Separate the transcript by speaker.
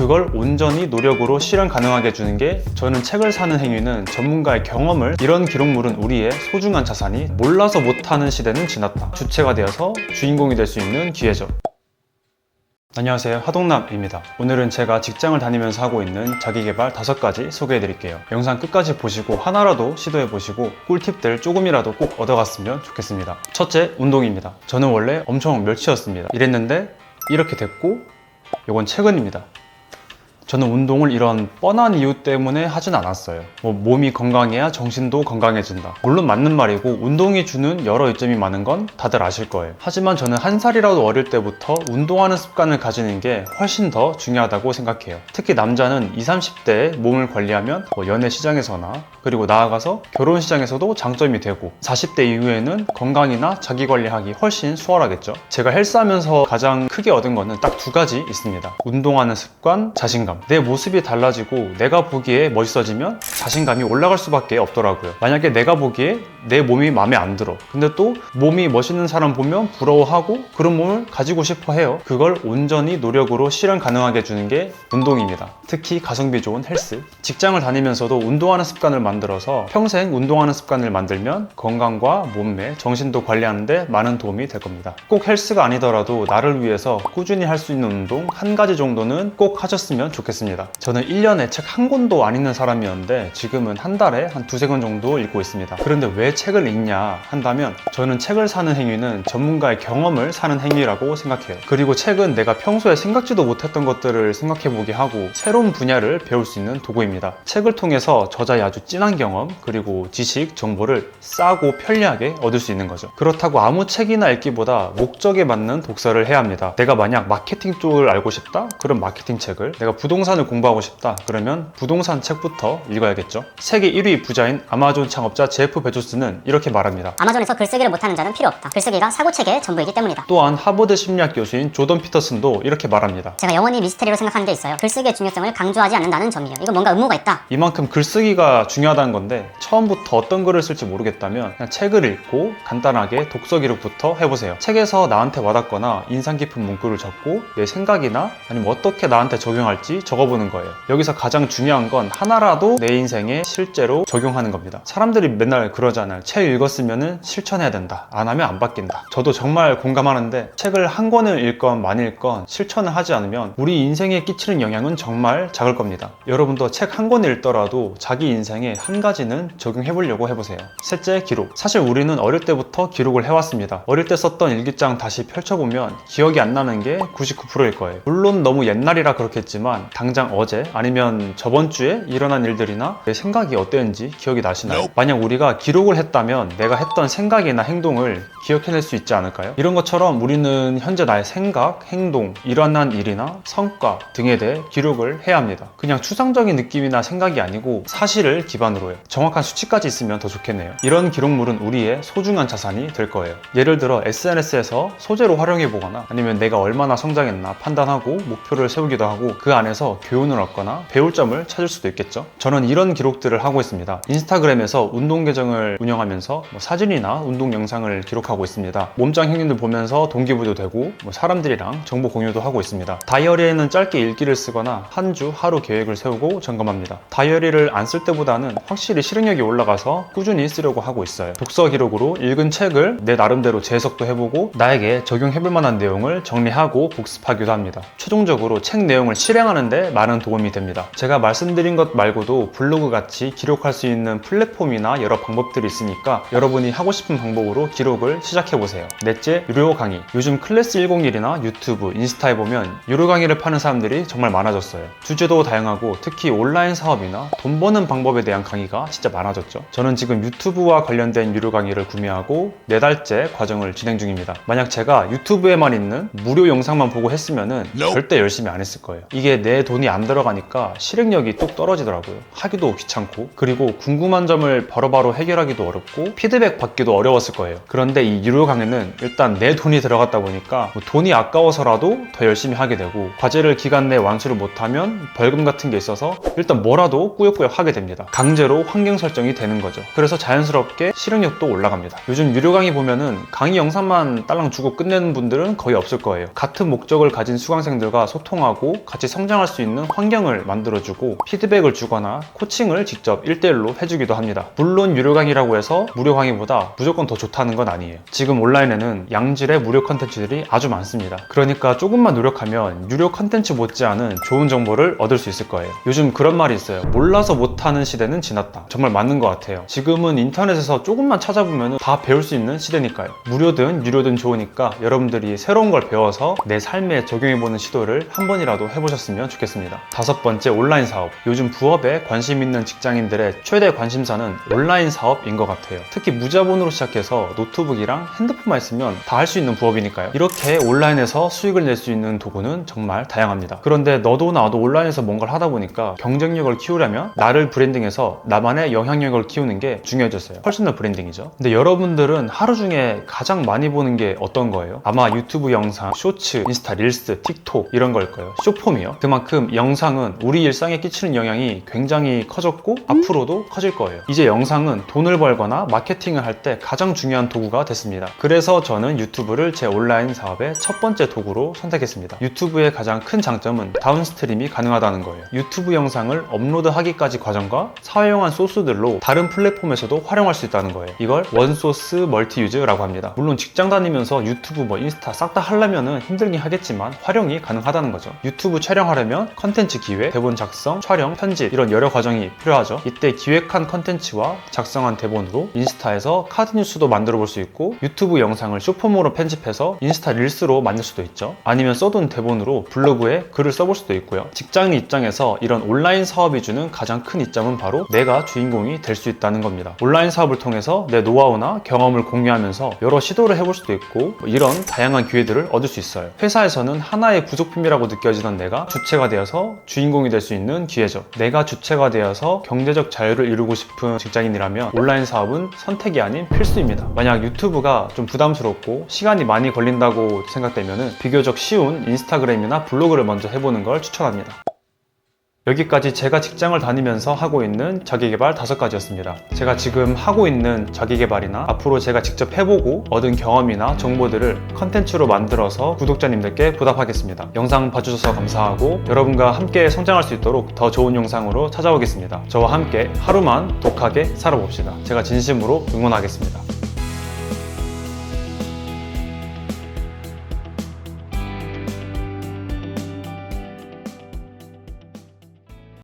Speaker 1: 그걸 온전히 노력으로 실현 가능하게 해주는 게, 저는 책을 사는 행위는 전문가의 경험을, 이런 기록물은 우리의 소중한 자산이, 몰라서 못하는 시대는 지났다, 주체가 되어서 주인공이 될 수 있는 기회죠. 안녕하세요, 하동남입니다. 오늘은 제가 직장을 다니면서 하고 있는 자기계발 5가지 소개해 드릴게요. 영상 끝까지 보시고 하나라도 시도해 보시고 꿀팁들 조금이라도 꼭 얻어갔으면 좋겠습니다. 첫째, 운동입니다. 저는 원래 엄청 멸치였습니다. 이랬는데 이렇게 됐고, 이건 최근입니다. 저는 운동을 이런 뻔한 이유 때문에 하진 않았어요. 몸이 건강해야 정신도 건강해진다. 물론 맞는 말이고, 운동이 주는 여러 이점이 많은 건 다들 아실 거예요. 하지만 저는 한 살이라도 어릴 때부터 운동하는 습관을 가지는 게 훨씬 더 중요하다고 생각해요. 특히 남자는 20, 30대에 몸을 관리하면 연애 시장에서나, 그리고 나아가서 결혼 시장에서도 장점이 되고, 40대 이후에는 건강이나 자기 관리하기 훨씬 수월하겠죠. 제가 헬스하면서 가장 크게 얻은 거는 딱 2가지 있습니다. 운동하는 습관, 자신감. 내 모습이 달라지고 내가 보기에 멋있어지면 자신감이 올라갈 수밖에 없더라고요. 만약에 내가 보기에 내 몸이 마음에 안 들어, 근데 또 몸이 멋있는 사람 보면 부러워하고 그런 몸을 가지고 싶어 해요. 그걸 온전히 노력으로 실현 가능하게 해주는 게 운동입니다. 특히 가성비 좋은 헬스. 직장을 다니면서도 운동하는 습관을 만들어서 평생 운동하는 습관을 만들면 건강과 몸매, 정신도 관리하는데 많은 도움이 될 겁니다. 꼭 헬스가 아니더라도 나를 위해서 꾸준히 할 수 있는 운동 1가지 정도는 꼭 하셨으면 좋겠습니다. 저는 1년에 책 1권도 안 읽는 사람이었는데 지금은 한 달에 한 2-3권 정도 읽고 있습니다. 그런데 왜 책을 읽냐 한다면, 저는 책을 사는 행위는 전문가의 경험을 사는 행위라고 생각해요. 그리고 책은 내가 평소에 생각지도 못했던 것들을 생각해보게 하고 새로운 분야를 배울 수 있는 도구입니다. 책을 통해서 저자의 아주 진한 경험, 그리고 지식, 정보를 싸고 편리하게 얻을 수 있는 거죠. 그렇다고 아무 책이나 읽기보다 목적에 맞는 독서를 해야 합니다. 내가 만약 마케팅 쪽을 알고 싶다? 그럼 마케팅 책을, 내가 부동산을 공부하고 싶다? 그러면 부동산 책부터 읽어야겠죠. 세계 1위 부자인 아마존 창업자 제프 베조스는 이렇게 말합니다.
Speaker 2: 아마존에서 글쓰기를 못하는 자는 필요 없다. 글쓰기가 사고체계의 전부이기 때문이다.
Speaker 1: 또한 하버드 심리학 교수인 조던 피터슨도 이렇게 말합니다.
Speaker 2: 제가 영원히 미스테리로 생각하는 게 있어요. 글쓰기의 중요성을 강조하지 않는다는 점이에요. 이건 뭔가 음모가 있다.
Speaker 1: 이만큼 글쓰기가 중요하다는 건데, 처음부터 어떤 글을 쓸지 모르겠다면 그냥 책을 읽고 간단하게 독서 기록부터 해보세요. 책에서 나한테 와닿거나 인상 깊은 문구를 적고 내 생각이나 아니면 어떻게 나한테 적용할지 적어보는 거예요. 여기서 가장 중요한 건 하나라도 내 인생에 실제로 적용하는 겁니다. 사람들이 맨날 그러잖아요. 책 읽었으면 실천해야 된다. 안 하면 안 바뀐다. 저도 정말 공감하는데, 책을 1권을 읽건 많이 읽건 실천을 하지 않으면 우리 인생에 끼치는 영향은 정말 작을 겁니다. 여러분도 책 1권 읽더라도 자기 인생에 1가지는 적용해보려고 해보세요. 셋째, 기록. 사실 우리는 어릴 때부터 기록을 해왔습니다. 어릴 때 썼던 일기장 다시 펼쳐보면 기억이 안 나는 게 99%일 거예요. 물론 너무 옛날이라 그렇겠지만 당장 어제 아니면 저번 주에 일어난 일들이나 내 생각이 어땠는지 기억이 나시나요? 만약 우리가 기록을 했다면 내가 했던 생각이나 행동을 기억해낼 수 있지 않을까요? 이런 것처럼 우리는 현재 나의 생각, 행동, 일어난 일이나 성과 등에 대해 기록을 해야 합니다. 그냥 추상적인 느낌이나 생각이 아니고 사실을 기반으로요. 정확한 수치까지 있으면 더 좋겠네요. 이런 기록물은 우리의 소중한 자산이 될 거예요. 예를 들어 SNS에서 소재로 활용해보거나, 아니면 내가 얼마나 성장했나 판단하고 목표를 세우기도 하고, 그 안에서 교훈을 얻거나 배울 점을 찾을 수도 있겠죠. 저는 이런 기록들을 하고 있습니다. 인스타그램에서 운동 계정을 운영하면서 사진이나 운동 영상을 기록하고 있습니다. 몸짱 형님들 보면서 동기부여도 되고, 사람들이랑 정보 공유도 하고 있습니다. 다이어리에는 짧게 일기를 쓰거나 한 주 하루 계획을 세우고 점검합니다. 다이어리를 안 쓸 때보다는 확실히 실행력이 올라가서 꾸준히 쓰려고 하고 있어요. 독서 기록으로 읽은 책을 내 나름대로 재해석도 해보고 나에게 적용해볼 만한 내용을 정리하고 복습하기도 합니다. 최종적으로 책 내용을 실행하는 데 많은 도움이 됩니다. 제가 말씀드린 것 말고도 블로그 같이 기록할 수 있는 플랫폼이나 여러 방법들이 있으니까 여러분이 하고 싶은 방법으로 기록을 시작해보세요. 넷째, 유료 강의. 요즘 클래스 101이나 유튜브, 인스타에 보면 유료 강의를 파는 사람들이 정말 많아졌어요. 주제도 다양하고 특히 온라인 사업이나 돈 버는 방법에 대한 강의가 진짜 많아졌죠. 저는 지금 유튜브와 관련된 유료 강의를 구매하고 4달째 과정을 진행 중입니다. 만약 제가 유튜브에만 있는 무료 영상만 보고 했으면은 절대 열심히 안 했을 거예요. 이게 내 돈이 안 들어가니까 실행력이 뚝 떨어지더라고요. 하기도 귀찮고, 그리고 궁금한 점을 바로바로 해결하기도 어렵고 피드백 받기도 어려웠을 거예요. 그런데 이 유료 강의는 일단 내 돈이 들어갔다 보니까 돈이 아까워서라도 더 열심히 하게 되고, 과제를 기간 내에 완수를 못하면 벌금 같은 게 있어서 일단 뭐라도 꾸역꾸역 하게 됩니다. 강제로 환경 설정이 되는 거죠. 그래서 자연스럽게 실행력도 올라갑니다. 요즘 유료 강의 보면은 강의 영상만 딸랑 주고 끝내는 분들은 거의 없을 거예요. 같은 목적을 가진 수강생들과 소통하고 같이 성장할 수 있는 환경을 만들어주고 피드백을 주거나 코칭을 직접 1대1로 해주기도 합니다. 물론 유료 강의라고 해서 무료 강의보다 무조건 더 좋다는 건 아니에요. 지금 온라인에는 양질의 무료 컨텐츠들이 아주 많습니다. 그러니까 조금만 노력하면 유료 컨텐츠 못지않은 좋은 정보를 얻을 수 있을 거예요. 요즘 그런 말이 있어요. 몰라서 못하는 시대는 지났다. 정말 맞는 것 같아요. 지금은 인터넷에서 조금만 찾아보면 다 배울 수 있는 시대니까요. 무료든 유료든 좋으니까 여러분들이 새로운 걸 배워서 내 삶에 적용해보는 시도를 한 번이라도 해보셨으면 좋겠습니다. 5번째, 온라인 사업. 요즘 부업에 관심 있는 직장인들의 최대 관심사는 온라인 사업인 것 같아요. 특히 무자본으로 시작해서 노트북이랑 핸드폰만 있으면 다 할 수 있는 부업이니까요. 이렇게 온라인에서 수익을 낼 수 있는 도구는 정말 다양합니다. 그런데 너도 나도 온라인에서 뭔가를 하다 보니까 경쟁력을 키우려면 나를 브랜딩해서 나만의 영향력을 키우는 게 중요해졌어요. 퍼스널 브랜딩이죠. 근데 여러분들은 하루 중에 가장 많이 보는 게 어떤 거예요? 아마 유튜브 영상, 쇼츠, 인스타 릴스, 틱톡 이런 걸 거예요. 쇼폼이요. 그만큼 영상은 우리 일상에 끼치는 영향이 굉장히 커졌고 앞으로도 커질 거예요. 이제 영상은 돈을 벌거나 마케팅을 할 때 가장 중요한 도구가 됐습니다. 그래서 저는 유튜브를 제 온라인 사업의 첫 번째 도구로 선택했습니다. 유튜브의 가장 큰 장점은 다운스트림이 가능하다는 거예요. 유튜브 영상을 업로드하기까지 과정과 사용한 소스들로 다른 플랫폼에서도 활용할 수 있다는 거예요. 이걸 원소스 멀티유즈라고 합니다. 물론 직장 다니면서 유튜브 인스타 싹 다 하려면 힘들긴 하겠지만 활용이 가능하다는 거죠. 유튜브 촬영하려면 컨텐츠 기획, 대본 작성, 촬영, 편집 이런 여러 과정이 필요하죠. 이때 기획한 컨텐츠와 작성한 대본으로 인스타에서 카드 뉴스도 만들어 볼 수 있고 유튜브 영상을 쇼폼으로 편집해서 인스타 릴스로 만들 수도 있죠. 아니면 써둔 대본으로 블로그에 글을 써볼 수도 있고요. 직장인 입장에서 이런 온라인 사업이 주는 가장 큰 이점은 바로 내가 주인공이 될 수 있다는 겁니다. 온라인 사업을 통해서 내 노하우나 경험을 공유하면서 여러 시도를 해볼 수도 있고 이런 다양한 기회들을 얻을 수 있어요. 회사에서는 하나의 부속품이라고 느껴지던 내가 주체가 되어서 주인공이 될 수 있는 기회죠. 내가 주체가 되어서 경제적 자유를 이루고 싶은 직장인이라면 온라인 사업은 선택이 아닌 필수입니다. 만약 유튜브가 좀 부담스럽고 시간이 많이 걸린다고 생각되면 비교적 쉬운 인스타그램이나 블로그를 먼저 해보는 걸 추천합니다. 여기까지 제가 직장을 다니면서 하고 있는 자기계발 5가지였습니다. 제가 지금 하고 있는 자기계발이나 앞으로 제가 직접 해보고 얻은 경험이나 정보들을 컨텐츠로 만들어서 구독자님들께 보답하겠습니다. 영상 봐주셔서 감사하고 여러분과 함께 성장할 수 있도록 더 좋은 영상으로 찾아오겠습니다. 저와 함께 하루만 독하게 살아봅시다. 제가 진심으로 응원하겠습니다.